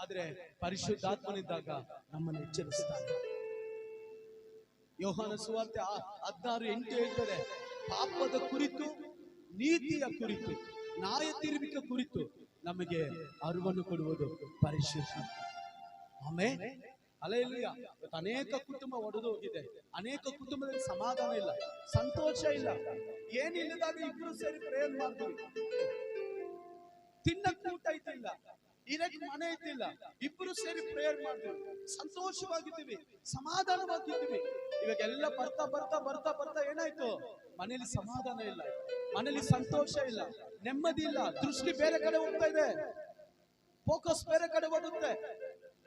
ಆದ್ರೆ ಪರಿಶುದ್ಧಾತ್ಮನಿದ್ದಾಗ ನಮ್ಮನ್ನು ಎಚ್ಚರಿಸ್ತಾನೆ. ಯೋಹಾನ ಸುವಾರ್ತೆ 16:8 ಹೇಳ್ತಾರೆ, ಪಾಪದ ಕುರಿತು, ನೀತಿಯ ಕುರಿತು, ನ್ಯಾಯ ತೀರ್ಪಿನ ಕುರಿತು ನಮಗೆ ಅರಿವನ್ನು ಕೊಡುವುದು ಪರಿಶುದ್ಧ. ಆಮೇಲೆ ಹಲ್ಲೆಲೂಯಾ. ಅನೇಕ ಕುಟುಂಬ ಒಡೆದು ಹೋಗಿದೆ, ಅನೇಕ ಕುಟುಂಬದಲ್ಲಿ ಸಮಾಧಾನ ಇಲ್ಲ, ಸಂತೋಷ ಇಲ್ಲ. ಏನಿಲ್ಲದಾಗ ಇಬ್ರು ಸೇರಿ ಪ್ರೇಯರ್ ಮಾಡ್ತೀವಿ, ತಿನ್ನಕ್ ಊಟ ಐತಿಲ್ಲ, ಇರಕ್ ಮನೆ ಐತಿಲ್ಲ, ಇಬ್ರು ಸೇರಿ ಪ್ರೇಯರ್ ಮಾಡ್ತೀವಿ, ಸಂತೋಷವಾಗಿದ್ದೀವಿ, ಸಮಾಧಾನವಾಗಿದ್ದೀವಿ. ಇವಾಗೆಲ್ಲ ಬರ್ತಾ ಬರ್ತಾ ಬರ್ತಾ ಬರ್ತಾ ಏನಾಯ್ತು, ಮನೇಲಿ ಸಮಾಧಾನ ಇಲ್ಲ, ಮನೇಲಿ ಸಂತೋಷ ಇಲ್ಲ, ನೆಮ್ಮದಿ ಇಲ್ಲ, ದೃಷ್ಟಿ ಬೇರೆ ಕಡೆ ಹೋಗ್ತಾ ಇದೆ, ಫೋಕಸ್ ಬೇರೆ ಕಡೆ ಹೋಗುತ್ತೆ.